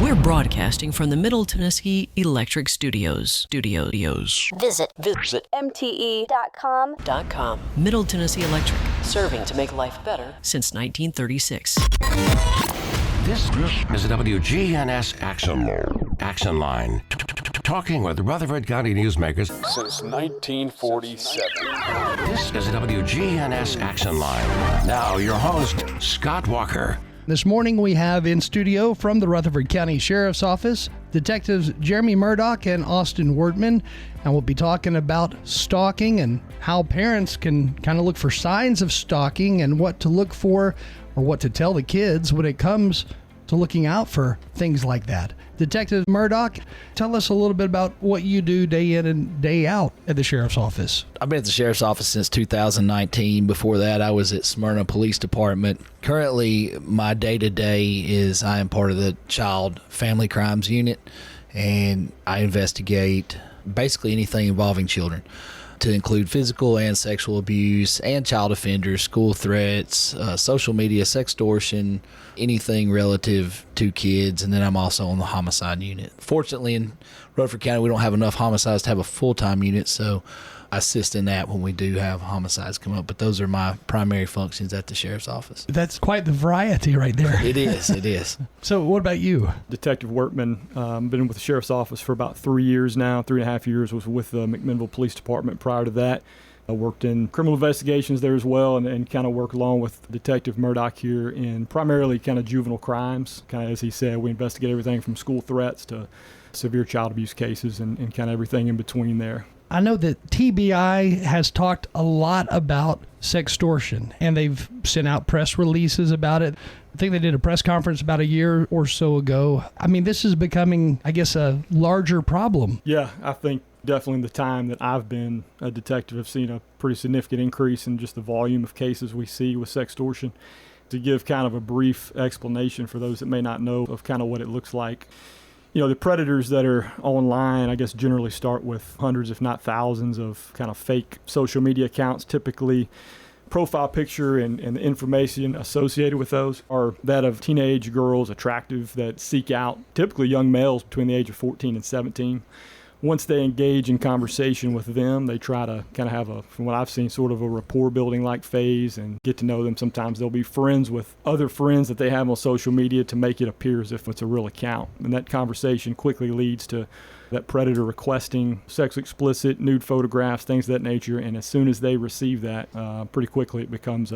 We're broadcasting from the Middle Tennessee Electric Studios. Visit MTE.com. Middle Tennessee Electric, serving to make life better since 1936. This is a WGNS Action Line. Talking with Rutherford County newsmakers since 1947. This is a WGNS Action Line. Now, your host, Scott Walker. This morning we have in studio from the Rutherford County Sheriff's Office, Detectives Jeremy Murdock and Austin Wortman, and we'll be talking about stalking and how parents can kind of look for signs of stalking and what to look for or what to tell the kids when it comes to looking out for things like that. Detective Murdock, tell us a little bit about what you do day in and day out at the Sheriff's Office. I've been at the Sheriff's Office since 2019. Before that, I was at Smyrna Police Department. Currently, my day-to-day is I am part of the Child Family Crimes Unit, and I investigate basically anything involving children, to include physical and sexual abuse and child offenders, school threats, social media, sextortion, anything relative to kids. And then I'm also on the homicide unit. Fortunately, in Rutherford County, we don't have enough homicides to have a full-time unit, so I assist in that when we do have homicides come up. But those are my primary functions at the Sheriff's Office. That's quite the variety right there. It is. So what about you? Detective Wortman, been with the Sheriff's Office for about 3 years now. 3.5 years was with the McMinnville Police Department prior to that. I worked in criminal investigations there as well, and kind of worked along with Detective Murdock here in primarily kind of juvenile crimes. Kind of, as he said, we investigate everything from school threats to severe child abuse cases and kind of everything in between there. I know that TBI has talked a lot about sextortion, and they've sent out press releases about it. I think they did a press conference about a year or so ago. I mean, this is becoming, I guess, a larger problem. Yeah, I think definitely in the time that I've been a detective, I've seen a pretty significant increase in just the volume of cases we see with sextortion. To give kind of a brief explanation for those that may not know of kind of what it looks like. You know, the predators that are online, I guess, generally start with hundreds, if not thousands, of kind of fake social media accounts. Typically, profile picture and the information associated with those are that of teenage girls, attractive, that seek out typically young males between the age of 14 and 17. Once they engage in conversation with them, they try to kind of have from what I've seen, sort of a rapport building like phase and get to know them. Sometimes they'll be friends with other friends that they have on social media to make it appear as if it's a real account. And that conversation quickly leads to that predator requesting sexually explicit, nude photographs, things of that nature. And as soon as they receive that, pretty quickly it becomes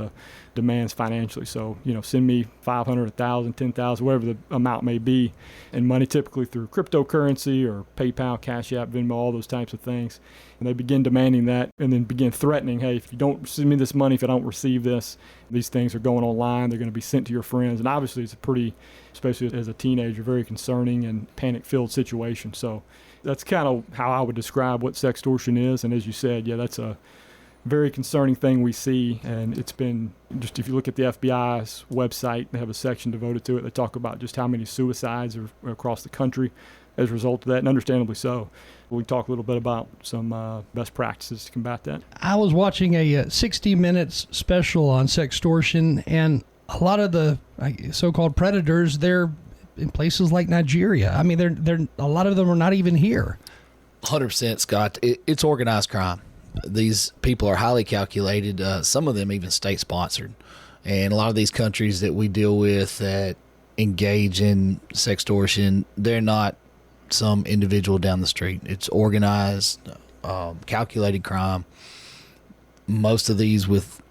demands financially. So, send me $500, $1,000, $10,000, whatever the amount may be, and money typically through cryptocurrency or PayPal, Cash App, Venmo, all those types of things. And they begin demanding that and then begin threatening, hey, if you don't send me this money, if I don't receive this, these things are going online, they're going to be sent to your friends. And obviously it's a pretty, especially as a teenager, very concerning and panic-filled situation. So that's kind of how I would describe what sextortion is. And as you said, yeah, that's a very concerning thing we see. And it's been just, if you look at the FBI's website, they have a section devoted to it. They talk about just how many suicides are across the country as a result of that, and understandably so. We talk a little bit about some best practices to combat that. I was watching a 60 Minutes special on sextortion, and a lot of the so-called predators, they're in places like Nigeria. I mean, they're a lot of them are not even here. 100%, Scott. It's organized crime. These people are highly calculated, some of them even state-sponsored. And a lot of these countries that we deal with that engage in sextortion, they're not some individual down the street. It's organized, calculated crime. Most of these with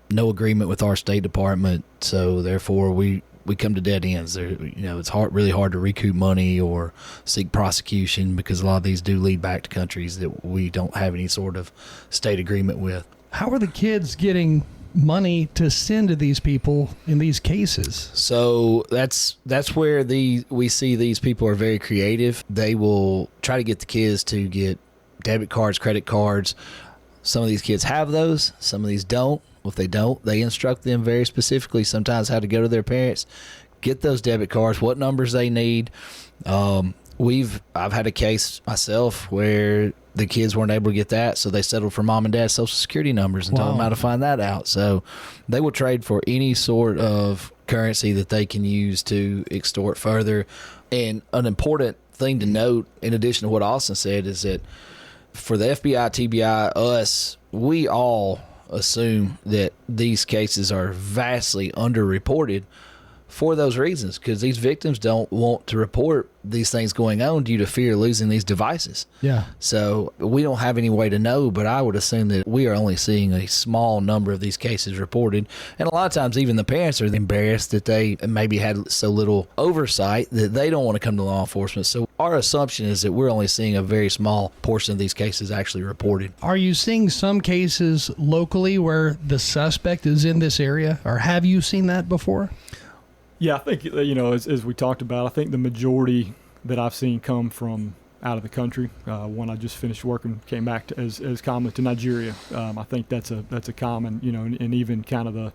no agreement with our State Department, so therefore we come to dead ends. It's really hard to recoup money or seek prosecution because a lot of these do lead back to countries that we don't have any sort of state agreement with. How are the kids getting money to send to these people in these cases? So that's where we see these people are very creative. They will try to get the kids to get debit cards, credit cards. Some of these kids have those, some of these don't. If they don't, they instruct them very specifically sometimes how to go to their parents, get those debit cards, what numbers they need. I've had a case myself where the kids weren't able to get that, so they settled for mom and dad's social security numbers and told them how to find that out. So they will trade for any sort of currency that they can use to extort further. And an important thing to note, in addition to what Austin said, is that for the FBI, TBI, us, we all assume that these cases are vastly underreported for those reasons, because these victims don't want to report these things going on due to fear of losing these devices. Yeah. So we don't have any way to know, but I would assume that we are only seeing a small number of these cases reported. And a lot of times even the parents are embarrassed that they maybe had so little oversight that they don't want to come to law enforcement. So our assumption is that we're only seeing a very small portion of these cases actually reported. Are you seeing some cases locally where the suspect is in this area, or have you seen that before? Yeah, I think, as we talked about, I think the majority that I've seen come from out of the country. When I just finished working, came back as commonly to Nigeria. I think that's a common, and even kind of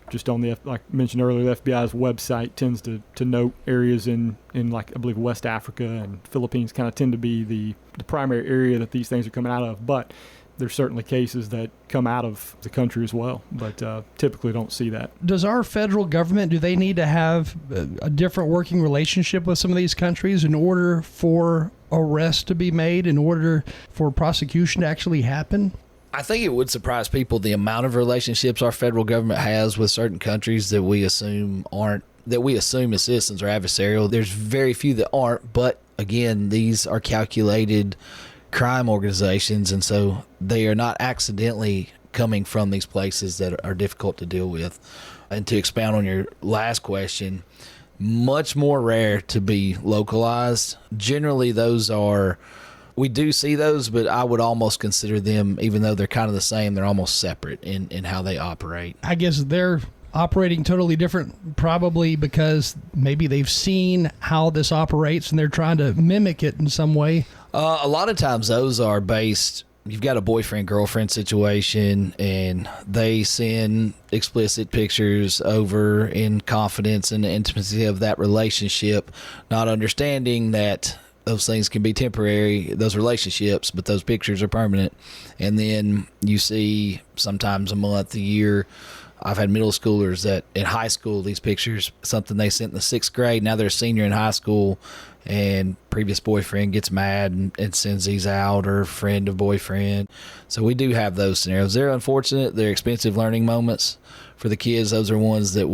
just on the, like I mentioned earlier, the FBI's website tends to note areas in like, I believe, West Africa and Philippines kind of tend to be the primary area that these things are coming out of. But there's certainly cases that come out of the country as well, but typically don't see that. Does our federal government, do they need to have a different working relationship with some of these countries in order for arrests to be made, in order for prosecution to actually happen? I think it would surprise people the amount of relationships our federal government has with certain countries that we assume as citizens are adversarial. There's very few that aren't, but again, these are calculated crime organizations, and so they are not accidentally coming from these places that are difficult to deal with. And to expound on your last question, much more rare to be localized. Generally, we do see those, but I would almost consider them, even though they're kind of the same, they're almost separate in how they operate. I guess they're operating totally different, probably because maybe they've seen how this operates and they're trying to mimic it in some way. A lot of times those are based, you've got a boyfriend-girlfriend situation and they send explicit pictures over in confidence and the intimacy of that relationship, not understanding that those things can be temporary, those relationships, but those pictures are permanent. And then you see sometimes a month, a year. I've had middle schoolers that in high school, these pictures, something they sent in the 6th grade, now they're a senior in high school, and previous boyfriend gets mad and sends these out, or friend of boyfriend. So we do have those scenarios. They're unfortunate. They're expensive learning moments for the kids. Those are ones that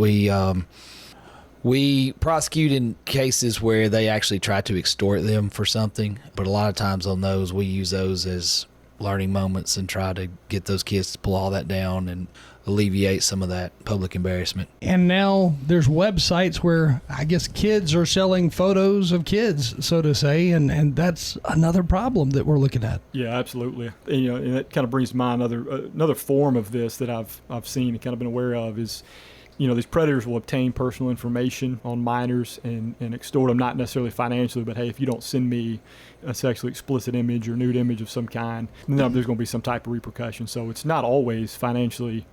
we prosecute in cases where they actually try to extort them for something. But a lot of times on those, we use those as learning moments and try to get those kids to pull all that down and alleviate some of that public embarrassment. And now there's websites where I guess kids are selling photos of kids, so to say, and that's another problem that we're looking at. Yeah, absolutely. And that kind of brings to mind another form of this that I've seen and kind of been aware of is, these predators will obtain personal information on minors and extort them, not necessarily financially, but hey, if you don't send me a sexually explicit image or nude image of some kind, then there's going to be some type of repercussion. So it's not always financially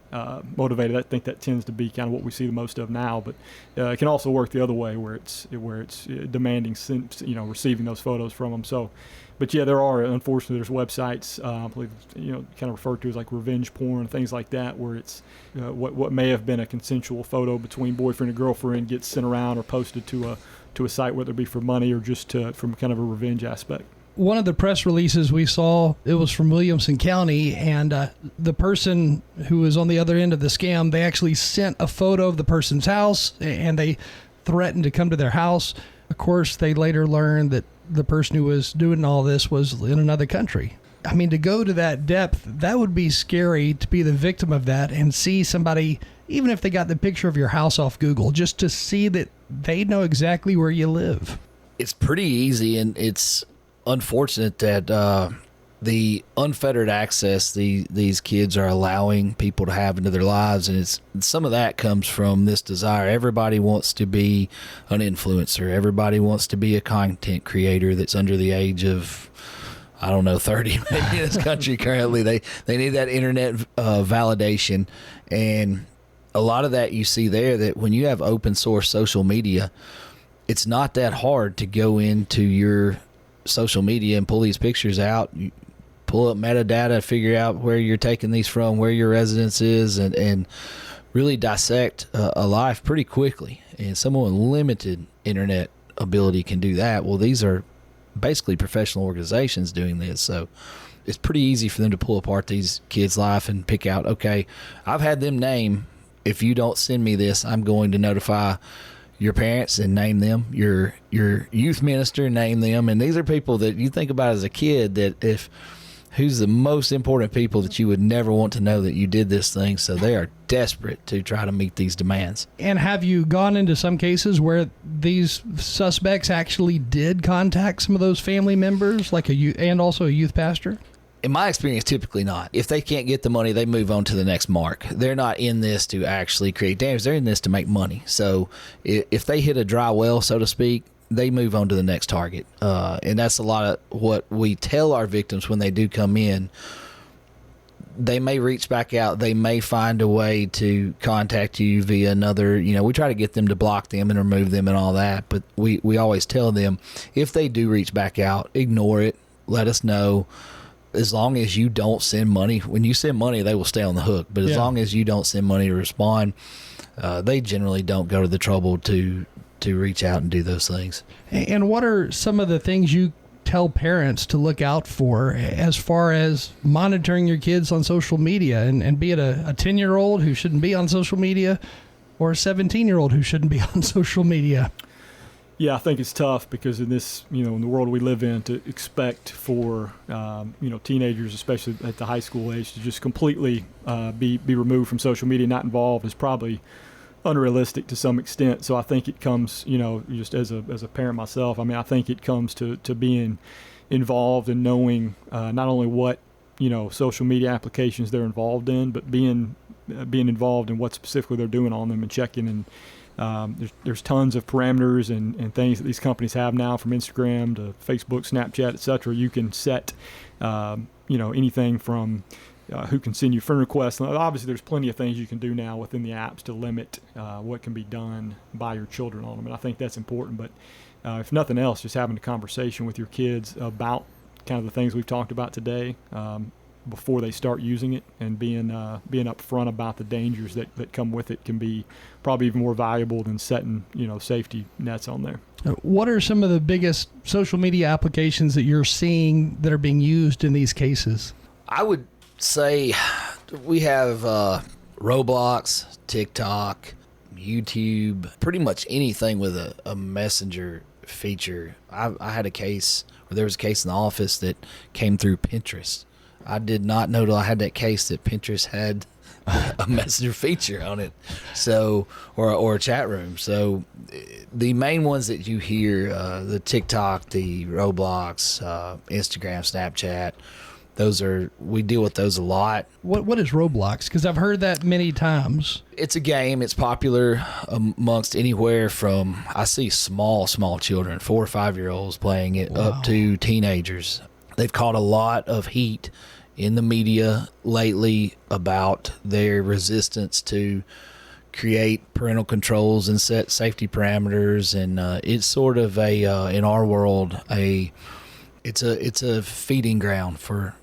motivated. I think that tends to be kind of what we see the most of now, but it can also work the other way where it's demanding, receiving those photos from them. So, but yeah, there are, unfortunately, there's websites, I believe, kind of referred to as like revenge porn, things like that, where it's what may have been a consensual photo between boyfriend and girlfriend gets sent around or posted to a site, whether it be for money or just from kind of a revenge aspect. One of the press releases we saw, it was from Williamson County, and the person who was on the other end of the scam, they actually sent a photo of the person's house, and they threatened to come to their house. Of course, they later learned that the person who was doing all this was in another country. I mean, to go to that depth, that would be scary to be the victim of that and see somebody, even if they got the picture of your house off Google, just to see that they know exactly where you live. It's pretty easy, and it's unfortunate that the unfettered access these kids are allowing people to have into their lives, and some of that comes from this desire. Everybody wants to be an influencer. Everybody wants to be a content creator that's under the age of, I don't know, 30 maybe in this country currently. They need that internet validation, and a lot of that you see there, that when you have open source social media, it's not that hard to go into your social media and pull these pictures out, pull up metadata, figure out where you're taking these from, where your residence is, and really dissect a life pretty quickly. And someone with limited internet ability can do that. Well, these are basically professional organizations doing this, so it's pretty easy for them to pull apart these kids' life and pick out, okay, I've had them name, if you don't send me this, I'm going to notify your parents and name them, your youth minister, name them. And these are people that you think about as a kid, that who's the most important people that you would never want to know that you did this thing. So they are desperate to try to meet these demands. And have you gone into some cases where these suspects actually did contact some of those family members, like and also a youth pastor? In my experience, typically not. If they can't get the money, they move on to the next mark. They're not in this to actually create damage. They're in this to make money. So if they hit a dry well, so to speak, they move on to the next target. And that's a lot of what we tell our victims when they do come in. They may reach back out. They may find a way to contact you via another, we try to get them to block them and remove them and all that. But we always tell them, if they do reach back out, ignore it. Let us know. As long as you don't send money, when you send money, they will stay on the hook. But as long as you don't send money to respond, they generally don't go to the trouble to reach out and do those things. And what are some of the things you tell parents to look out for as far as monitoring your kids on social media, and be it a 10-year-old who shouldn't be on social media or a 17-year-old who shouldn't be on social media? Yeah, I think it's tough because in this, in the world we live in, to expect for, teenagers, especially at the high school age, to just completely be removed from social media, not involved, is probably unrealistic to some extent. So I think it comes, just as a parent myself, I think it comes to being involved and knowing not only what, social media applications they're involved in, but being involved in what specifically they're doing on them and checking. And there's tons of parameters and things that these companies have now, from Instagram to Facebook, Snapchat, etc. You can set, anything from who can send you friend requests. Obviously, there's plenty of things you can do now within the apps to limit what can be done by your children on them. And I think that's important. But if nothing else, just having a conversation with your kids about kind of the things we've talked about today before they start using it, and being upfront about the dangers that come with it, can be probably even more valuable than setting safety nets on there. What are some of the biggest social media applications that you're seeing that are being used in these cases? I would say we have Roblox, TikTok, YouTube, pretty much anything with a messenger feature. I had a case, or there was a case in the office that came through Pinterest. I did not know till I had that case that Pinterest had a messenger feature on it, so or a chat room. So the main ones that you hear, the TikTok, the Roblox, Instagram, Snapchat, we deal with those a lot. What is Roblox? Because I've heard that many times. It's a game. It's popular amongst anywhere from, I see small children, 4 or 5 year olds playing it, up to teenagers. They've caught a lot of heat in the media lately about their resistance to create parental controls and set safety parameters, and it's sort of in our world it's a feeding ground for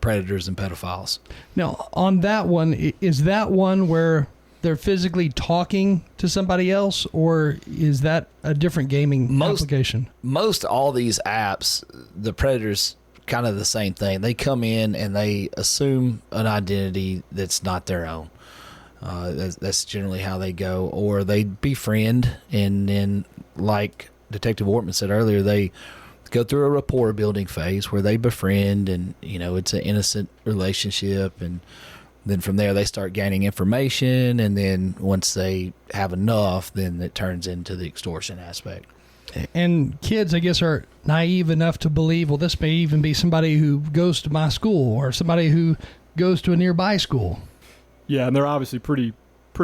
predators and pedophiles. Now, on that one, is that one where they're physically talking to somebody else, or is that a different gaming application? Most all these apps, the predators kind of the same thing. They come in and they assume an identity that's not their own. That's generally how they go. Or they befriend, and then, like Detective Wortman said earlier, they go through a rapport building phase where they befriend, and it's an innocent relationship, and then from there they start gaining information, and then once they have enough, then it turns into the extortion aspect. And kids, I guess, are naive enough to believe, well, this may even be somebody who goes to my school or somebody who goes to a nearby school. Yeah, and they're obviously pretty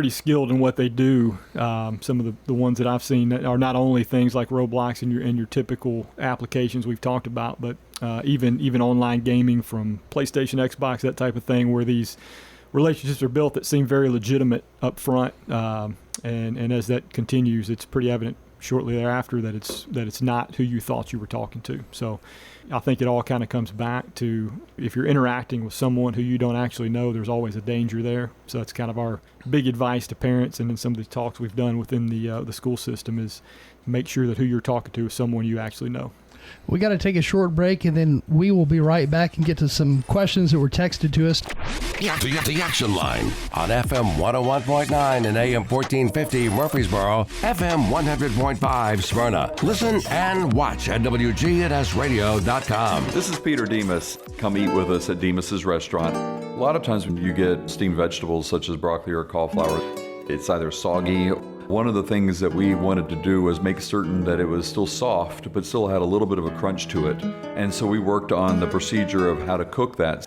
skilled in what they do. Some of the ones that I've seen that are not only things like Roblox and your typical applications we've talked about, but even online gaming from PlayStation, Xbox, that type of thing, where these relationships are built that seem very legitimate up front. And as that continues, it's pretty evident shortly thereafter that it's not who you thought you were talking to. So I think it all kind of comes back to, if you're interacting with someone who you don't actually know, there's always a danger there. So that's kind of our big advice to parents, and in some of the talks we've done within the school system, is make sure that who you're talking to is someone you actually know. We got to take a short break, and then we will be right back and get to some questions that were texted to us. The Action Line on FM 101.9 and AM 1450 Murfreesboro, FM 100.5 Smyrna. Listen and watch at WGNSradio.com. This is Peter Demas. Come eat with us at Demas's restaurant. A lot of times when you get steamed vegetables such as broccoli or cauliflower, it's either soggy. One of the things that we wanted to do was make certain that it was still soft, but still had a little bit of a crunch to it. And so we worked on the procedure of how to cook that.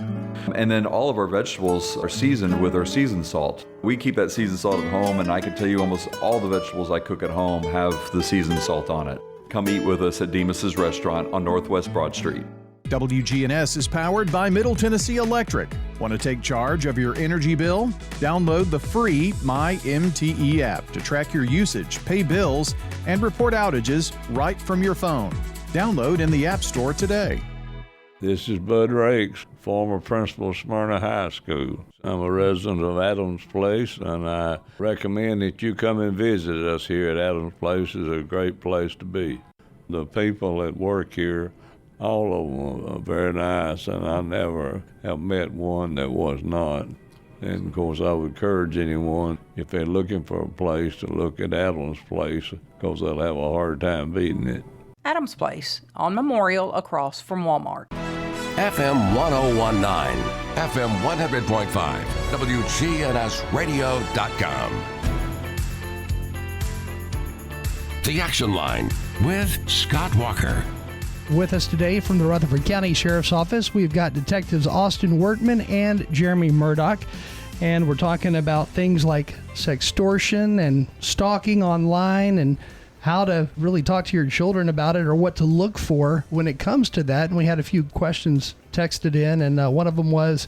And then all of our vegetables are seasoned with our seasoned salt. We keep that seasoned salt at home, and I can tell you almost all the vegetables I cook at home have the seasoned salt on it. Come eat with us at Demas's restaurant on Northwest Broad Street. WGNS is powered by Middle Tennessee Electric. Want to take charge of your energy bill? Download the free MyMTE app to track your usage, pay bills, and report outages right from your phone. Download in the App Store today. This is Bud Rakes, former principal of Smyrna High School. I'm a resident of Adams Place, and I recommend that you come and visit us here at Adams Place. It's a great place to be. The people that work here, all of them are very nice, and I never have met one that was not. And of course, I would encourage anyone, if they're looking for a place, to look at Adams Place, because they'll have a hard time beating it. Adams Place on Memorial across from Walmart. FM 1019, FM 100.5, WGNSradio.com. The Action Line with Scott Walker. With us today from the Rutherford County Sheriff's Office, we've got Detectives Austin Wortman and Jeremy Murdock, and we're talking about things like sextortion and stalking online and how to really talk to your children about it, or what to look for when it comes to that. And we had a few questions texted in, and one of them was,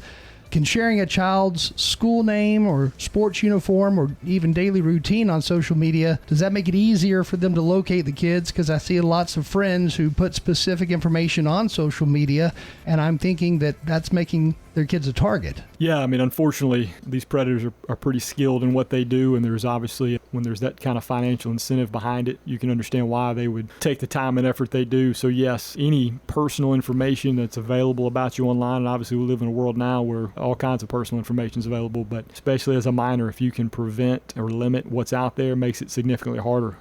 can sharing a child's school name or sports uniform or even daily routine on social media, does that make it easier for them to locate the kids? Because I see lots of friends who put specific information on social media, and I'm thinking that that's making their kids a target. Yeah, I mean, unfortunately, these predators are pretty skilled in what they do, and there's obviously, when there's that kind of financial incentive behind it, you can understand why they would take the time and effort they do. So yes, any personal information that's available about you online, and obviously we live in a world now where all kinds of personal information is available, but especially as a minor, if you can prevent or limit what's out there, makes it significantly harder.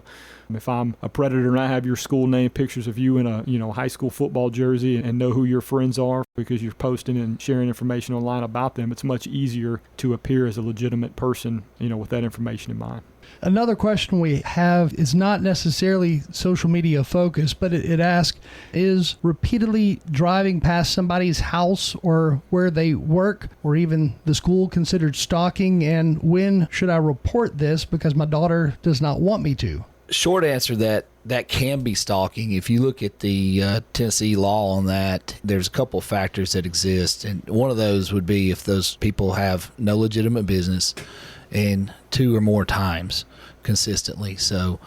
If I'm a predator and I have your school name, pictures of you in a high school football jersey, and know who your friends are because you're posting and sharing information online about them, it's much easier to appear as a legitimate person, with that information in mind. Another question we have is not necessarily social media focused, but it asks, is repeatedly driving past somebody's house or where they work or even the school considered stalking, and when should I report this because my daughter does not want me to? Short answer, that can be stalking. If you look at the Tennessee law on that, there's a couple of factors that exist, and one of those would be if those people have no legitimate business and 2 or more times consistently. So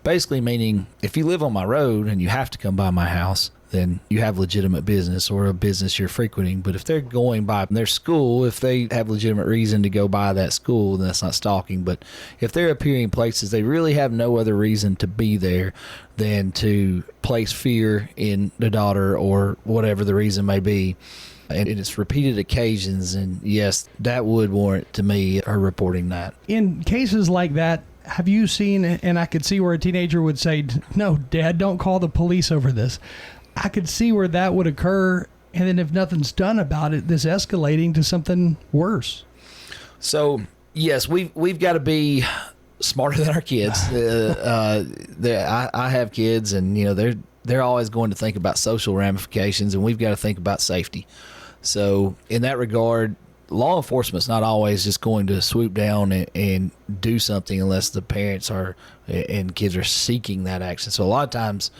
basically meaning if you live on my road and you have to come by my house, then you have legitimate business or a business you're frequenting. But if they're going by their school, if they have legitimate reason to go by that school, then that's not stalking. But if they're appearing places, they really have no other reason to be there than to place fear in the daughter or whatever the reason may be. And it's repeated occasions, and yes, that would warrant to me her reporting that. In cases like that, have you seen, and I could see where a teenager would say, no, Dad, don't call the police over this. I could see where that would occur, and then if nothing's done about it, this escalating to something worse. So, yes, we've got to be smarter than our kids. I have kids, and they're always going to think about social ramifications, and we've got to think about safety. So, in that regard, law enforcement's not always just going to swoop down and do something unless the parents and kids are seeking that action. So, a lot of times,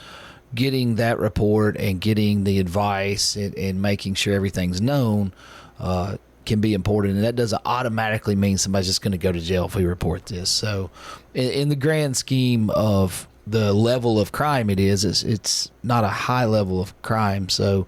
getting that report and getting the advice and making sure everything's known can be important. And that doesn't automatically mean somebody's just going to go to jail if we report this. So in the grand scheme of the level of crime it is, it's not a high level of crime. So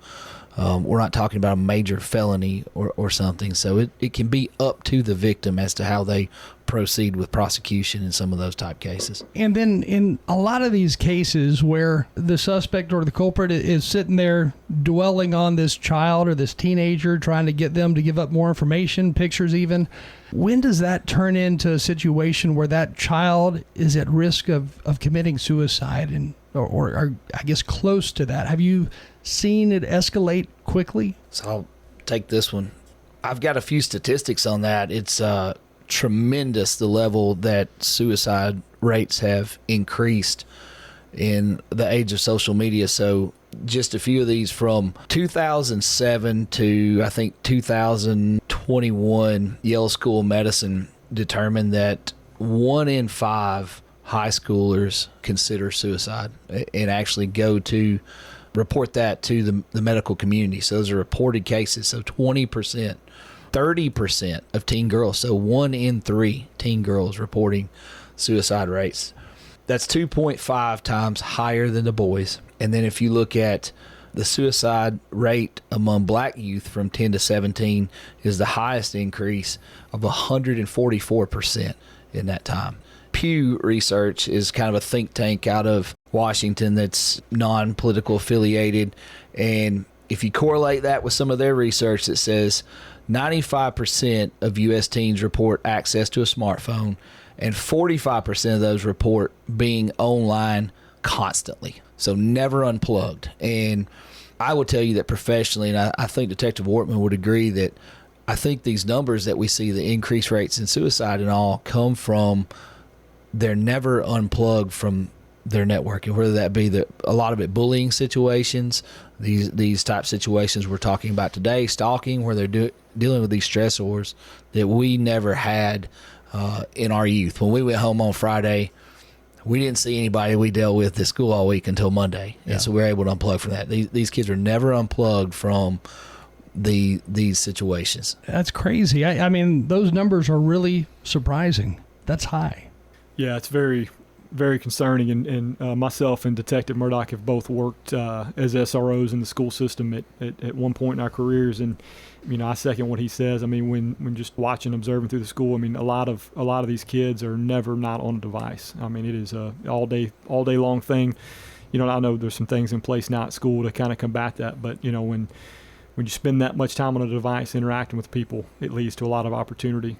we're not talking about a major felony or something. So it can be up to the victim as to how they proceed with prosecution in some of those type cases. And then in a lot of these cases where the suspect or the culprit is sitting there dwelling on this child or this teenager, trying to get them to give up more information, pictures even, when does that turn into a situation where that child is at risk of committing suicide or I guess close to that? Have you seen it escalate quickly? So I'll take this one. I've got a few statistics on that. It's tremendous the level that suicide rates have increased in the age of social media. So just a few of these from 2007 to I think 2021, Yale School of Medicine determined that 1 in 5 high schoolers consider suicide and actually go to report that to the medical community. So those are reported cases. So 20%. 30% of teen girls, so 1 in 3 teen girls reporting suicide rates. That's 2.5 times higher than the boys. And then if you look at the suicide rate among black youth from 10 to 17 is the highest increase of 144% in that time. Pew Research is kind of a think tank out of Washington that's non-political affiliated. And if you correlate that with some of their research that says 95% of U.S. teens report access to a smartphone, and 45% of those report being online constantly, so never unplugged. And I will tell you that professionally, and I think Detective Wortman would agree, that I think these numbers that we see, the increased rates in suicide and all, come from they're never unplugged from their network, and whether that be a lot of it bullying situations, these type situations we're talking about today, stalking, where they're dealing with these stressors that we never had in our youth. When we went home on Friday, we didn't see anybody we dealt with at school all week until Monday, and so we were able to unplug from that. These kids are never unplugged from these situations. That's crazy. I mean, those numbers are really surprising. That's high. Yeah, it's very, very concerning. And myself and Detective Murdock have both worked as SROs in the school system at one point in our careers. And, you know, I second what he says. I mean, when just watching, observing through the school, I mean, a lot of these kids are never not on a device. I mean, it is a all day long thing. You know, I know there's some things in place now at school to kind of combat that, but, you know, when you spend that much time on a device interacting with people, it leads to a lot of opportunity.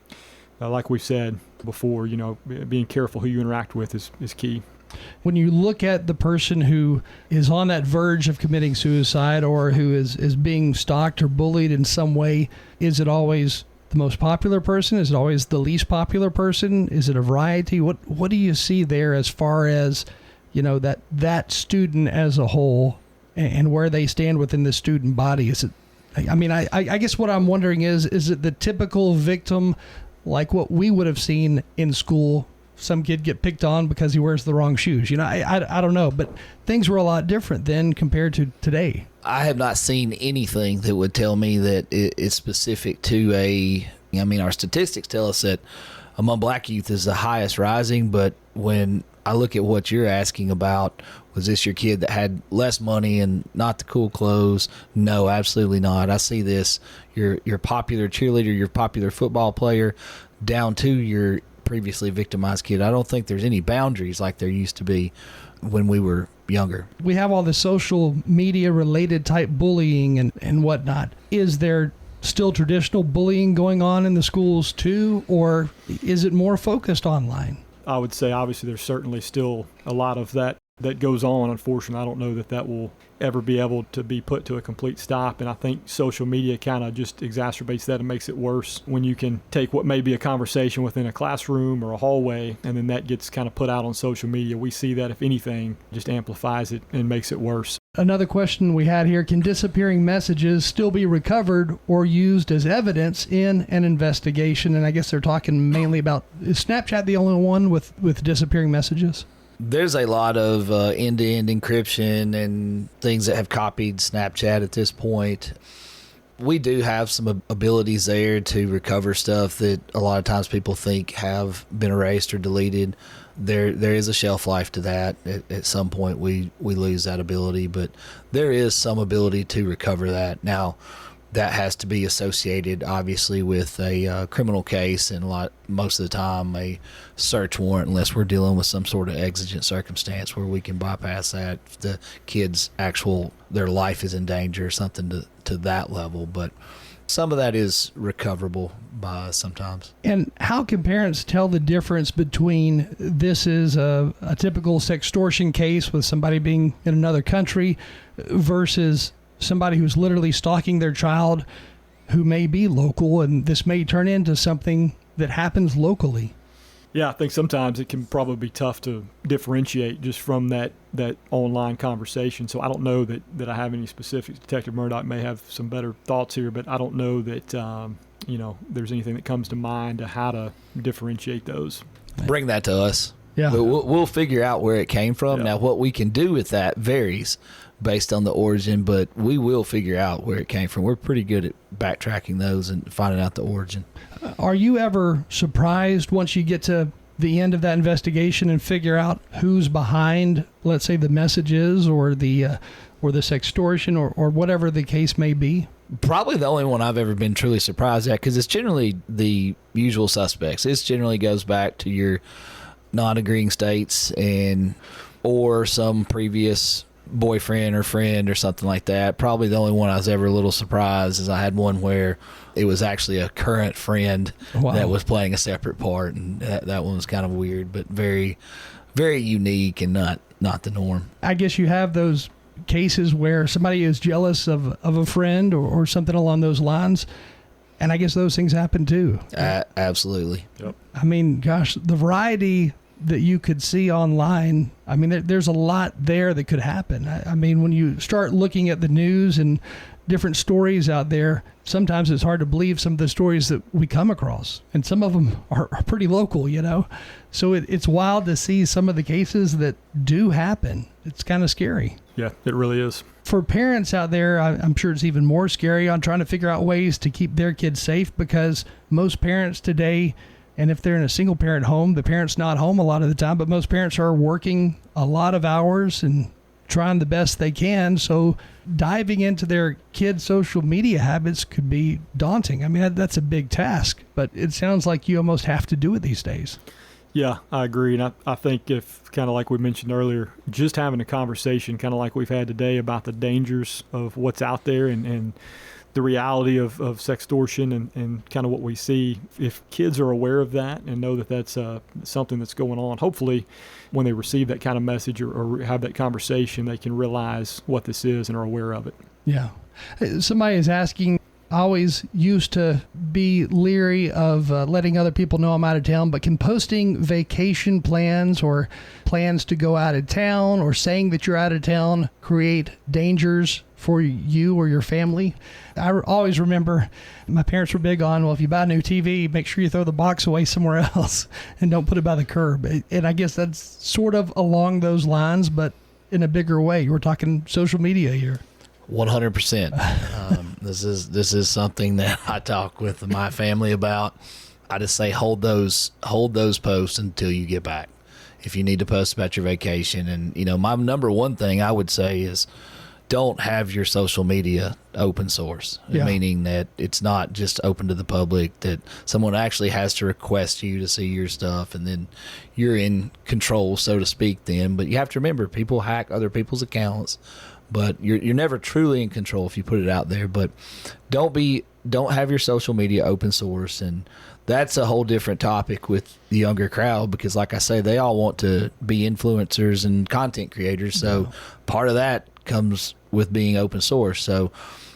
Like we've said before, you know, being careful who you interact with is key. When you look at the person who is on that verge of committing suicide or who is being stalked or bullied in some way, is it always the most popular person? Is it always the least popular person? Is it a variety? What do you see there as far as, you know, that student as a whole and where they stand within the student body? Is it, I mean, I guess what I'm wondering is it the typical victim like what we would have seen in school? Some kid get picked on because he wears the wrong shoes. You know, I don't know, but things were a lot different then compared to today. I have not seen anything that would tell me that it's specific to I mean, our statistics tell us that among black youth is the highest rising, but when I look at what you're asking about, was this your kid that had less money and not the cool clothes? No, absolutely not. I see this, your popular cheerleader, your popular football player, down to your previously victimized kid. I don't think there's any boundaries like there used to be when we were younger. We have all the social media related type bullying and whatnot. Is there still traditional bullying going on in the schools too, or is it more focused online? I would say obviously there's certainly still a lot of that goes on. Unfortunately, I don't know that will ever be able to be put to a complete stop. And I think social media kind of just exacerbates that and makes it worse when you can take what may be a conversation within a classroom or a hallway, and then that gets kind of put out on social media. We see that, if anything, just amplifies it and makes it worse. Another question we had here, can disappearing messages still be recovered or used as evidence in an investigation? And I guess they're talking mainly about, is Snapchat the only one with disappearing messages? There's a lot of end-to-end encryption and things that have copied Snapchat at this point. We do have some abilities there to recover stuff that a lot of times people think have been erased or deleted. There is a shelf life to that. At some point we lose that ability, but there is some ability to recover that. Now, that has to be associated, obviously, with a criminal case, and most of the time a search warrant, unless we're dealing with some sort of exigent circumstance where we can bypass that. If the kid's their life is in danger or something to that level, but some of that is recoverable by us sometimes. And how can parents tell the difference between this is a typical sextortion case with somebody being in another country versus somebody who's literally stalking their child who may be local, and this may turn into something that happens locally? Yeah, I think sometimes it can probably be tough to differentiate just from that online conversation. So I don't know that I have any specifics. Detective Murdock may have some better thoughts here, but I don't know that there's anything that comes to mind to how to differentiate those. Bring that to us. Yeah, we'll figure out where it came from. Yeah. Now, what we can do with that varies based on the origin, but we will figure out where it came from. We're pretty good at backtracking those and finding out the origin. Are you ever surprised once you get to the end of that investigation and figure out who's behind, let's say, the messages or the sextortion or whatever the case may be? Probably the only one I've ever been truly surprised at, because it's generally the usual suspects. It generally goes back to your non-agreeing states or some previous boyfriend or friend or something like that. Probably the only one I was ever a little surprised is I had one where it was actually a current friend that was playing a separate part, and that one was kind of weird, but very, very unique and not the norm. I guess you have those cases where somebody is jealous of a friend or something along those lines, and I guess those things happen too. Absolutely. Yep. I mean, gosh, the variety that you could see online, I mean, there's a lot there that could happen. I mean, when you start looking at the news and different stories out there, sometimes it's hard to believe some of the stories that we come across, and some of them are pretty local, so it's wild to see some of the cases that do happen. It's kind of scary. Yeah, it really is. For parents out there, I'm sure it's even more scary on trying to figure out ways to keep their kids safe, because most parents today, and if they're in a single parent home, the parent's not home a lot of the time, but most parents are working a lot of hours and trying the best they can. So diving into their kids' social media habits could be daunting. I mean, that's a big task, but it sounds like you almost have to do it these days. Yeah, I agree. And I think if, kind of like we mentioned earlier, just having a conversation kind of like we've had today about the dangers of what's out there and the reality of sextortion and kind of what we see, if kids are aware of that and know that that's something that's going on, hopefully when they receive that kind of message or have that conversation, they can realize what this is and are aware of it. Yeah. Somebody is asking, I always used to be leery of letting other people know I'm out of town, but can posting vacation plans or plans to go out of town or saying that you're out of town create dangers for you or your family? I always remember my parents were big on, well, if you buy a new TV, make sure you throw the box away somewhere else and don't put it by the curb. And I guess that's sort of along those lines, but in a bigger way. We're talking social media here. 100%. This is something that I talk with my family about. I just say hold those posts until you get back. If you need to post about your vacation, and my number one thing I would say is don't have your social media open source, meaning that it's not just open to the public, that someone actually has to request you to see your stuff, and then you're in control, so to speak, then. But you have to remember, people hack other people's accounts, but you're never truly in control if you put it out there. But don't have your social media open source, and that's a whole different topic with the younger crowd, because like I say, they all want to be influencers and content creators. So part of that comes with being open source. So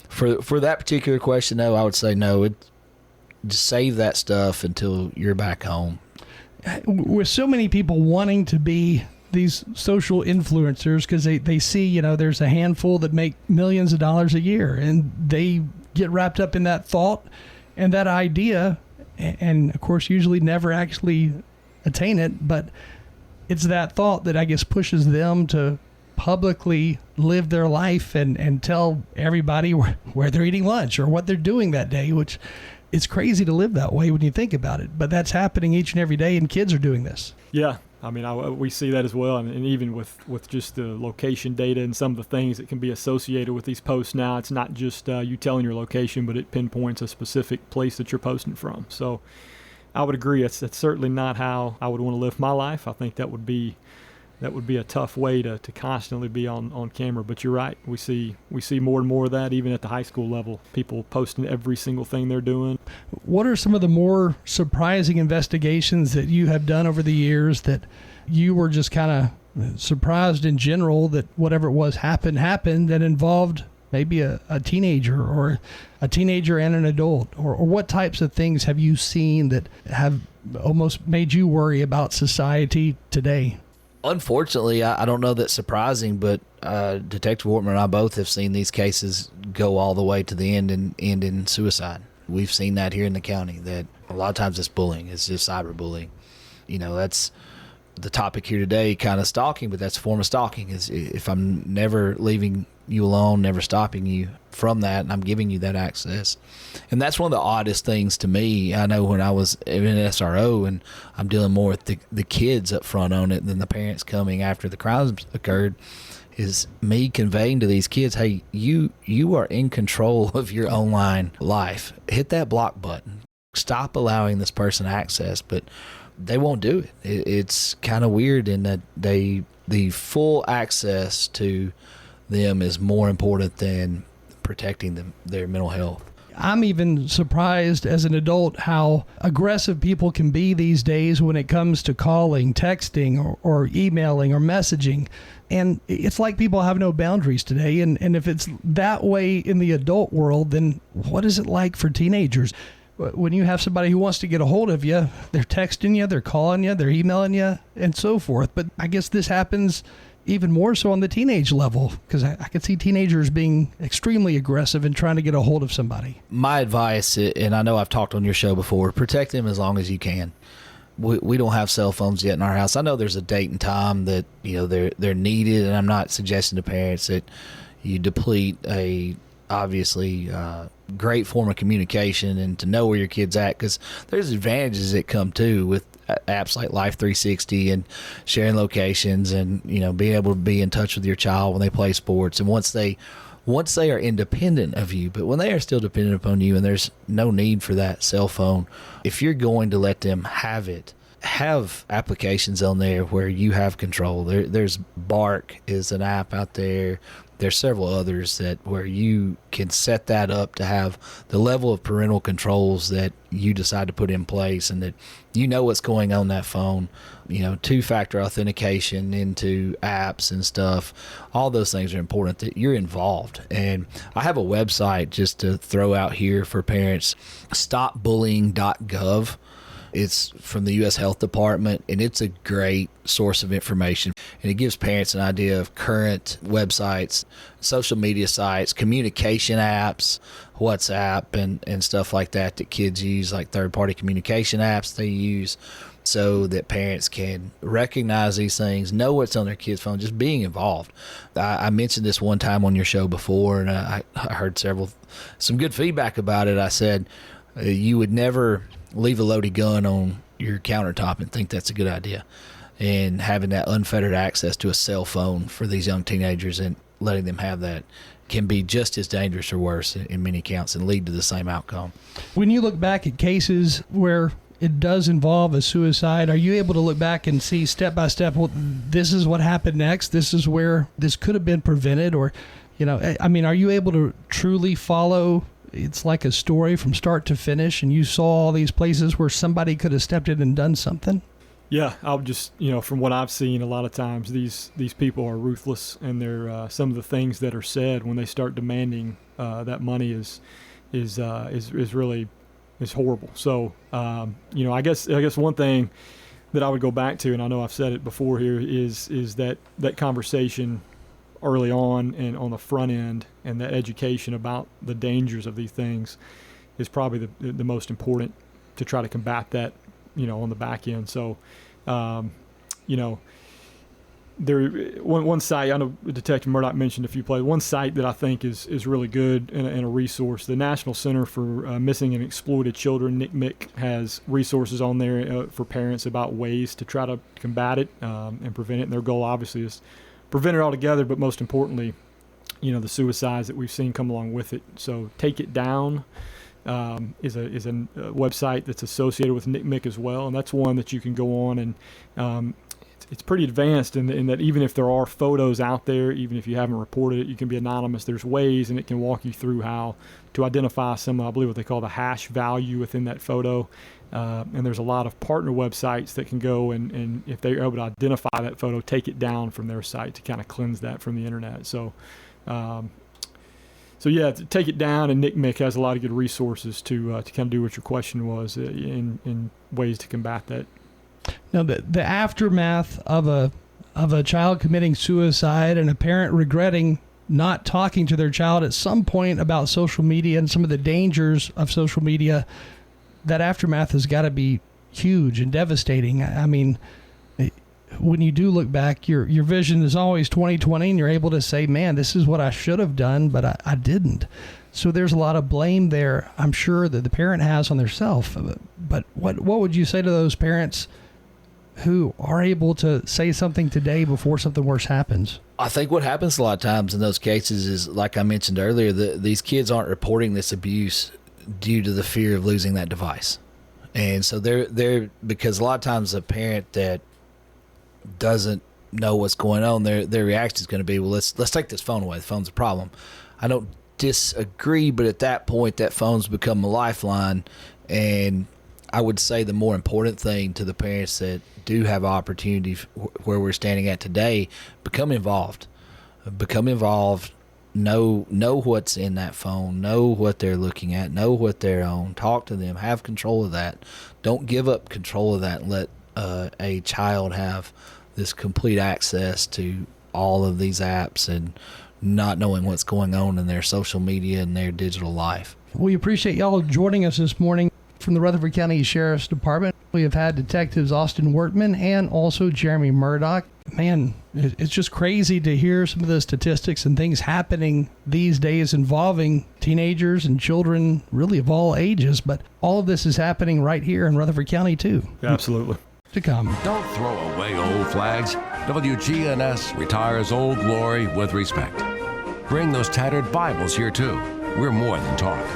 for that particular question, though, I would say no. Just save that stuff until you're back home. With so many people wanting to be these social influencers because they see, there's a handful that make millions of dollars a year, and they get wrapped up in that thought and that idea, and of course usually never actually attain it, but it's that thought that I guess pushes them to publicly live their life and tell everybody where they're eating lunch or what they're doing that day, which it's crazy to live that way when you think about it. But that's happening each and every day, and kids are doing this. Yeah. I mean, we see that as well, and even with just the location data and some of the things that can be associated with these posts now, it's not just you telling your location, but it pinpoints a specific place that you're posting from. So I would agree. That's certainly not how I would want to live my life. I think that would be a tough way to constantly be on camera. But you're right. We see more and more of that even at the high school level. People posting every single thing they're doing. What are some of the more surprising investigations that you have done over the years that you were just kind of surprised in general that whatever it was happened that involved maybe a teenager or a teenager and an adult? Or what types of things have you seen that have almost made you worry about society today? Unfortunately, I don't know that's surprising, but Detective Wortman and I both have seen these cases go all the way to the end and end in suicide. We've seen that here in the county, that a lot of times it's bullying. It's just cyberbullying. You know, that's the topic here today, kind of stalking, but that's a form of stalking. Is if I'm never leaving you alone, never stopping you from that, and I'm giving you that access. And that's one of the oddest things to me. I know when I was in SRO and I'm dealing more with the kids up front on it than the parents coming after the crimes occurred, is me conveying to these kids, hey, you are in control of your online life. Hit that block button. Stop allowing this person access, but they won't do it. It's kind of weird in that the full access to them is more important than protecting their mental health. I'm even surprised as an adult how aggressive people can be these days when it comes to calling, texting, or emailing or messaging. And it's like people have no boundaries today. And if it's that way in the adult world, then what is it like for teenagers? When you have somebody who wants to get a hold of you, they're texting you, they're calling you, they're emailing you, and so forth. But I guess this happens even more so on the teenage level, because I could see teenagers being extremely aggressive and trying to get a hold of somebody. My advice, and I know I've talked on your show before, protect them as long as you can. We don't have cell phones yet in our house. I know there's a date and time that they're needed, and I'm not suggesting to parents that you deplete a obviously great form of communication and to know where your kid's at, because there's advantages that come too with apps like Life 360 and sharing locations and being able to be in touch with your child when they play sports, and once they are independent of you. But when they are still dependent upon you and there's no need for that cell phone, if you're going to let them have it, have applications on there where you have control. There's Bark is an app out there. There's several others where you can set that up to have the level of parental controls that you decide to put in place, and that what's going on that phone. Two-factor authentication into apps and stuff. All those things are important, that you're involved. And I have a website just to throw out here for parents, stopbullying.gov. It's from the U.S. Health Department, and it's a great source of information. And it gives parents an idea of current websites, social media sites, communication apps, WhatsApp, and stuff like that kids use, like third-party communication apps they use, so that parents can recognize these things, know what's on their kids' phone, just being involved. I mentioned this one time on your show before, and I heard some good feedback about it. I said, you would never leave a loaded gun on your countertop and think that's a good idea. And having that unfettered access to a cell phone for these young teenagers and letting them have that can be just as dangerous or worse in many counts and lead to the same outcome. When you look back at cases where it does involve a suicide, are you able to look back and see step by step, well, this is what happened next, this is where this could have been prevented? Or, are you able to truly follow? It's like a story from start to finish, and you saw all these places where somebody could have stepped in and done something? Yeah, I'll just, from what I've seen, a lot of times these people are ruthless, and they're some of the things that are said when they start demanding that money is really horrible. So, I guess one thing that I would go back to, and I know I've said it before here, is that conversation early on and on the front end, and that education about the dangers of these things is probably the most important to try to combat that, on the back end. So, one site, I know Detective Murdock mentioned a few places. One site that I think is really good and a resource, the National Center for Missing and Exploited Children, NCMEC, has resources on there for parents about ways to try to combat it and prevent it. And their goal obviously is prevent it altogether, but most importantly, the suicides that we've seen come along with it. So Take It Down is a website that's associated with NCMEC as well, and that's one that you can go on and it's pretty advanced in that even if there are photos out there, even if you haven't reported it, you can be anonymous. There's ways, and it can walk you through how to identify some, I believe what they call the hash value within that photo. And there's a lot of partner websites that can go and if they're able to identify that photo, take it down from their site to kind of cleanse that from the internet. So yeah, Take It Down, and NCMEC has a lot of good resources to kind of do what your question was in ways to combat that. Now, the aftermath of a child committing suicide and a parent regretting not talking to their child at some point about social media and some of the dangers of social media, that aftermath has got to be huge and devastating. I mean, when you do look back, your vision is always 20/20, and you're able to say, man, this is what I should have done, but I didn't. So there's a lot of blame there, I'm sure, that the parent has on themselves. But what would you say to those parents who are able to say something today before something worse happens? I think what happens a lot of times in those cases is, like I mentioned earlier, these kids aren't reporting this abuse due to the fear of losing that device. And so they're because a lot of times a parent that doesn't know what's going on, their reaction is going to be, well, let's take this phone away. The phone's a problem. I don't disagree, but at that point, that phone's become a lifeline. And I would say the more important thing to the parents that do have opportunity where we're standing at today, become involved. Know what's in that phone, know what they're looking at, know what they're on, talk to them, have control of that. Don't give up control of that and let a child have this complete access to all of these apps and not knowing what's going on in their social media and their digital life. We appreciate y'all joining us this morning. From the Rutherford County Sheriff's Department, we have had Detectives Austin Wortman and also Jeremy Murdock. Man, it's just crazy to hear some of the statistics and things happening these days involving teenagers and children, really of all ages. But all of this is happening right here in Rutherford County, too. Absolutely. To come. Don't throw away old flags. WGNS retires Old Glory with respect. Bring those tattered Bibles here, too. We're more than talk.